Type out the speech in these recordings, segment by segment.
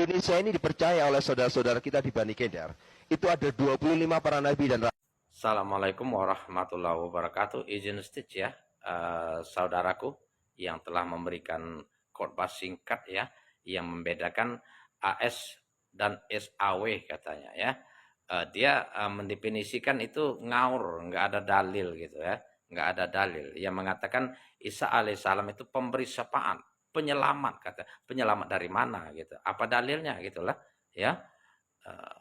Indonesia ini dipercaya oleh saudara-saudara kita di Bani Kedar. Itu ada 25 para nabi dan rasul. Assalamualaikum warahmatullahi wabarakatuh. Izin stitch ya, saudaraku yang telah memberikan khotbah singkat ya, yang membedakan AS dan SAW katanya ya. Dia mendefinisikan itu ngaur, nggak ada dalil gitu ya, nggak ada dalil. Yang mengatakan Isa alaihissalam itu pemberi syafaat, penyelamat kata, penyelamat dari mana gitu? Apa dalilnya gitulah ya?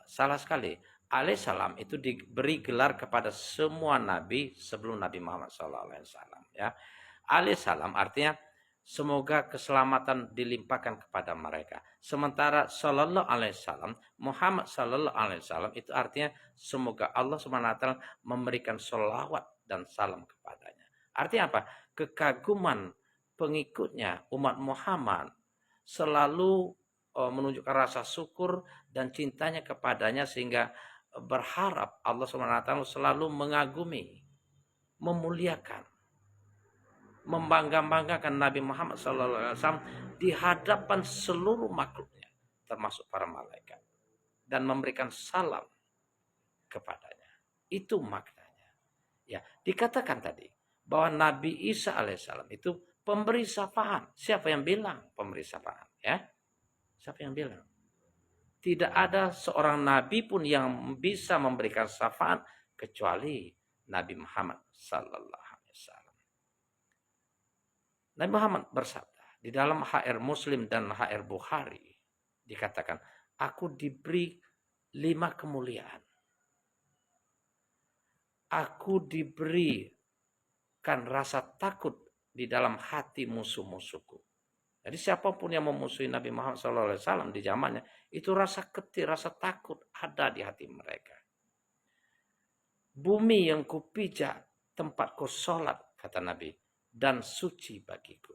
Salah sekali. Alaihissalam itu diberi gelar kepada semua nabi sebelum Nabi Muhammad SAW. Ya, alaihissalam artinya semoga keselamatan dilimpahkan kepada mereka. Sementara Sallallahu Alaihi Wasallam, Muhammad Sallallahu Alaihi Wasallam itu artinya semoga Allah SWT memberikan sholawat dan salam kepadanya. Artinya apa? Kekaguman pengikutnya umat Muhammad selalu menunjukkan rasa syukur dan cintanya kepadanya sehingga berharap Allah SWT selalu mengagumi, memuliakan, membangga-banggakan Nabi Muhammad SAW di hadapan seluruh makhluknya, termasuk para malaikat, dan memberikan salam kepadanya. Itu maknanya. Ya, dikatakan tadi bahwa Nabi Isa alaihissalam itu pemberi syafaat. Siapa yang bilang pemberi syafaat? Ya, siapa yang bilang? Tidak ada seorang nabi pun yang bisa memberikan syafaat kecuali Nabi Muhammad sallallahu alaihi wasallam. Nabi Muhammad bersabda di dalam HR Muslim dan HR Bukhari dikatakan, aku diberi 5 kemuliaan. Aku diberikan rasa takut di dalam hati musuh-musuhku. Jadi siapapun yang memusuhi Nabi Muhammad SAW di zamannya, itu rasa ketir, rasa takut ada di hati mereka. Bumi yang kupijak, tempatku sholat, kata Nabi, dan suci bagiku.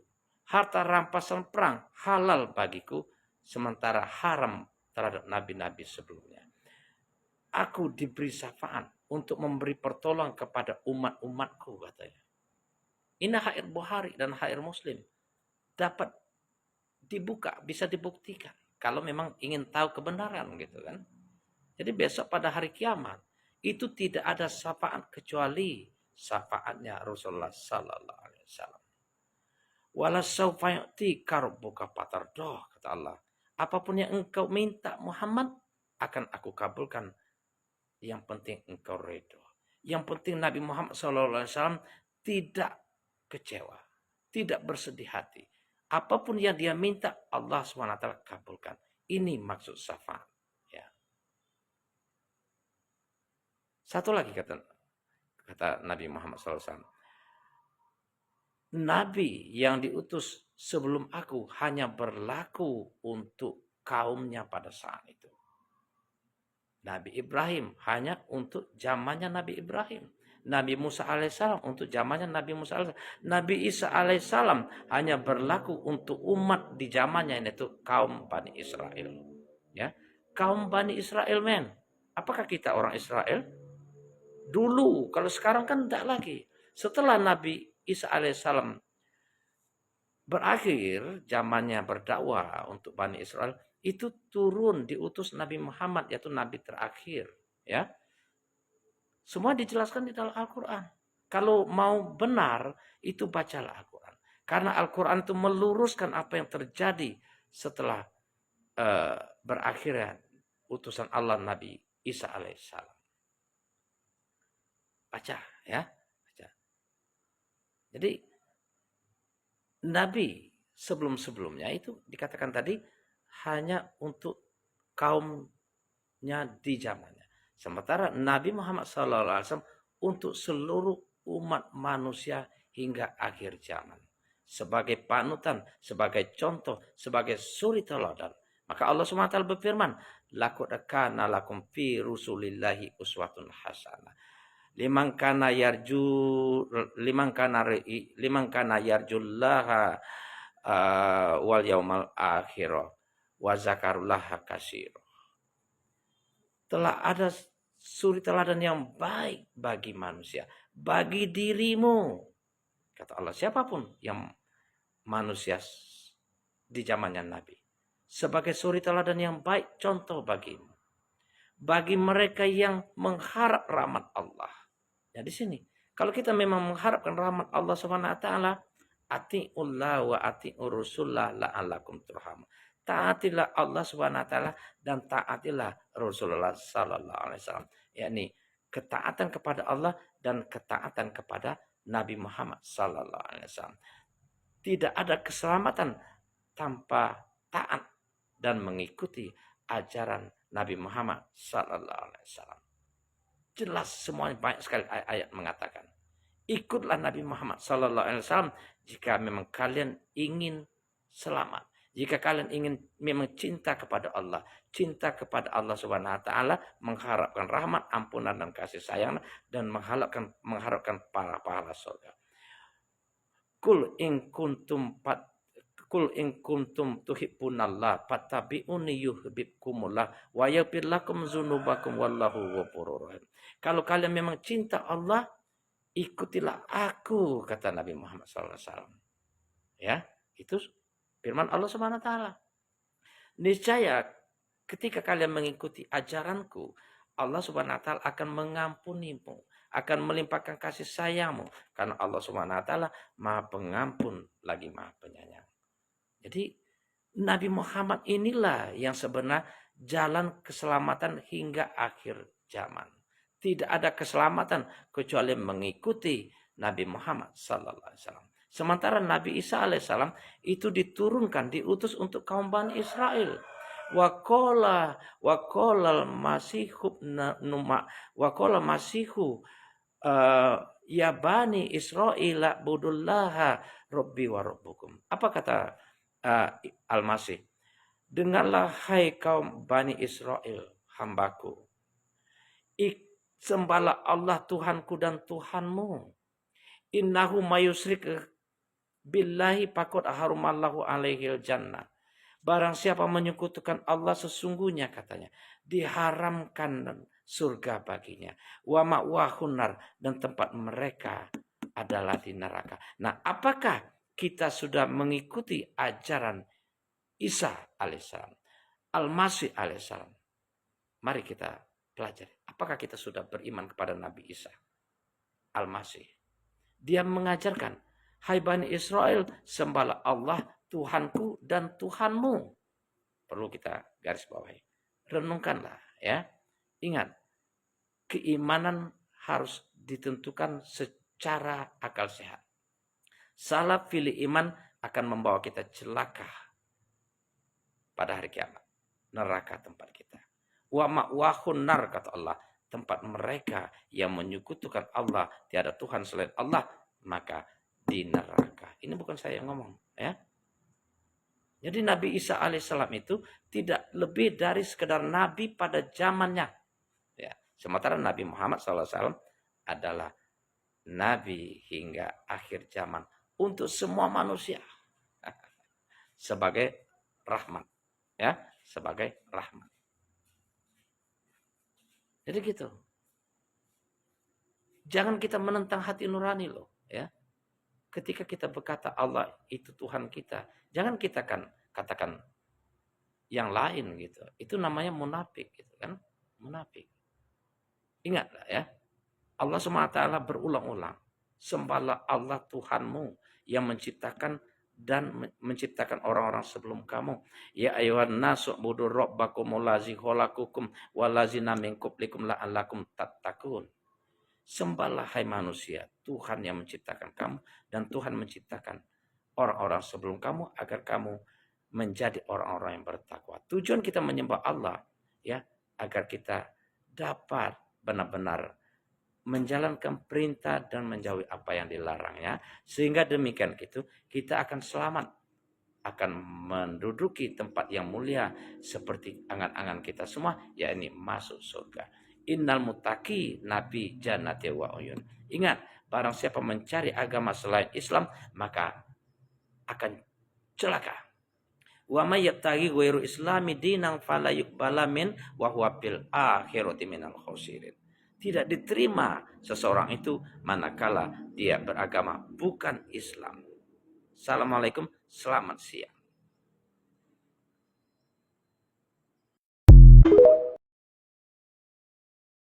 Harta rampasan perang halal bagiku, sementara haram terhadap nabi-nabi sebelumnya. Aku diberi syafaat untuk memberi pertolongan kepada umat-umatku, katanya. Ini HR Bukhari dan HR Muslim. Dapat dibuka, bisa dibuktikan kalau memang ingin tahu kebenaran gitu kan. Jadi besok pada hari kiamat itu tidak ada syafaat kecuali syafaatnya Rasulullah sallallahu alaihi wasallam. Wala saufa yu'tika rabbuka fatardah, kata Allah. Apapun yang engkau minta Muhammad akan aku kabulkan. Yang penting engkau ridho. Yang penting Nabi Muhammad sallallahu alaihi wasallam tidak kecewa, tidak bersedih hati. Apapun yang dia minta, Allah SWT kabulkan. Ini maksud syafaat. Ya. Satu lagi kata Nabi Muhammad SAW. Nabi yang diutus sebelum aku hanya berlaku untuk kaumnya pada saat itu. Nabi Ibrahim hanya untuk zamannya Nabi Ibrahim. Nabi Musa alaihissalam untuk zamannya Nabi Musa alaihissalam. Nabi Isa alaihissalam hanya berlaku untuk umat di zamannya, yaitu kaum Bani Israel. Ya, kaum Bani Israel, men. Apakah kita orang Israel? Dulu, kalau sekarang kan tidak lagi. Setelah Nabi Isa alaihissalam berakhir zamannya berdakwah untuk Bani Israel, itu turun diutus Nabi Muhammad, yaitu Nabi terakhir. Ya. Semua dijelaskan di dalam Al-Quran. Kalau mau benar, itu bacalah Al-Quran. Karena Al-Quran itu meluruskan apa yang terjadi setelah berakhirnya utusan Allah Nabi Isa alaihissalam. Baca ya. Baca. Jadi Nabi sebelum-sebelumnya itu dikatakan tadi hanya untuk kaumnya di zamannya. Sementara Nabi Muhammad SAW untuk seluruh umat manusia hingga akhir zaman. Sebagai panutan, sebagai contoh, sebagai suri teladan. Maka Allah SWT berfirman, laqad kana lakum fi rusulillahi uswatun hasanah. Liman kana yarjullaha wal yaumal akhirah wa zakarullaha katsira. Telah ada suri teladan yang baik bagi manusia, bagi dirimu, kata Allah. Siapapun yang manusia di zamannya Nabi, sebagai suri teladan yang baik, contoh bagimu. Bagi mereka yang mengharap rahmat Allah. Ya di sini, kalau kita memang mengharapkan rahmat Allah Subhanahu wa taala, atiullah wa atiur rasulullah la'allakum turhamun. Taatilah Allah Subhanahu wa taala dan taatilah Rasulullah sallallahu alaihi wasallam. Yakni ketaatan kepada Allah dan ketaatan kepada Nabi Muhammad sallallahu alaihi wasallam. Tidak ada keselamatan tanpa taat dan mengikuti ajaran Nabi Muhammad sallallahu alaihi wasallam. Jelas semuanya, banyak sekali ayat mengatakan, ikutlah Nabi Muhammad sallallahu alaihi wasallam jika memang kalian ingin selamat. Jika kalian ingin memang cinta kepada Allah, cinta kepada Allah Subhanahu wa taala, mengharapkan rahmat, ampunan dan kasih sayang dan mengharapkan pahala surga. Kul in kuntum tuhibbunallah fattabi'uni yuhibbukumullah wa yaghfir lakum dzunubakum wallahu ghafurur rahim. Kalau kalian memang cinta Allah, ikutilah aku, kata Nabi Muhammad SAW. Ya, itu firman Allah Subhanahu wa taala. Niscaya ketika kalian mengikuti ajaranku, Allah Subhanahu wa taala akan mengampunimu, akan melimpahkan kasih sayangmu, karena Allah Subhanahu wa taala Maha Pengampun lagi Maha Penyayang. Jadi Nabi Muhammad inilah yang sebenarnya jalan keselamatan hingga akhir zaman. Tidak ada keselamatan kecuali mengikuti Nabi Muhammad sallallahu alaihi wasallam. Sementara Nabi Isa alaihissalam itu diturunkan, diutus untuk kaum Bani Israel. Masihu ya Bani Israel budullaha rabbi wa rabbukum. Apa kata Al-Masih? Dengarlah hai kaum Bani Israel, hambaku. Sembahlah Allah Tuhanku dan Tuhanmu. Innahu mayusrik billahi faqad harumallahu alaihil jannah. Barang siapa menyekutukan Allah, sesungguhnya katanya diharamkan surga baginya. Wa ma'wahun nar, dan tempat mereka adalah di neraka. Nah, apakah kita sudah mengikuti ajaran Isa alaihissalam, Al-Masih alaihissalam? Mari kita pelajari. Apakah kita sudah beriman kepada Nabi Isa Al-Masih? Dia mengajarkan, hai Bani Israel, sembahlah Allah Tuhanku dan Tuhanmu. Perlu kita garis bawahi. Renungkanlah ya. Ingat, keimanan harus ditentukan secara akal sehat. Salah pilih iman akan membawa kita celaka pada hari kiamat. Neraka tempat kita. Wa ma'wahun nar, kata Allah, tempat mereka yang menyekutukan Allah, tiada Tuhan selain Allah, maka di neraka. Ini bukan saya yang ngomong, ya. Jadi Nabi Isa alaihissalam itu tidak lebih dari sekedar nabi pada zamannya. Ya. Sementara Nabi Muhammad SAW adalah nabi hingga akhir zaman untuk semua manusia. Sebagai rahmat, ya, sebagai rahmat. Jadi gitu. Jangan kita menentang hati nurani loh, ya. Ketika kita berkata Allah itu Tuhan kita, jangan kita katakan yang lain gitu. Itu namanya munafik gitu kan? Munafik. Ingatlah ya. Allah SWT berulang-ulang, sembahlah Allah Tuhanmu yang menciptakan dan menciptakan orang-orang sebelum kamu. Ya ayuhan nasu budur rabbakumul ladzi khalaqakum wallazina min qablikum la'allakum tattaqun. Sembahlah hai manusia, Tuhan yang menciptakan kamu dan Tuhan menciptakan orang-orang sebelum kamu agar kamu menjadi orang-orang yang bertakwa. Tujuan kita menyembah Allah ya, agar kita dapat benar-benar menjalankan perintah dan menjauhi apa yang dilarangnya, sehingga demikian gitu kita akan selamat, akan menduduki tempat yang mulia seperti angan-angan kita semua, yakni masuk surga. Innal muttaqi nabi jannati wa uyun. Ingat, barang siapa mencari agama selain Islam maka akan celaka. Wa may yabtaghi ghairu islami dinan fala yuqbala min wa huwa fil akhirati minal khosirin. Tidak diterima seseorang itu manakala dia beragama bukan Islam. Assalamualaikum, selamat siang.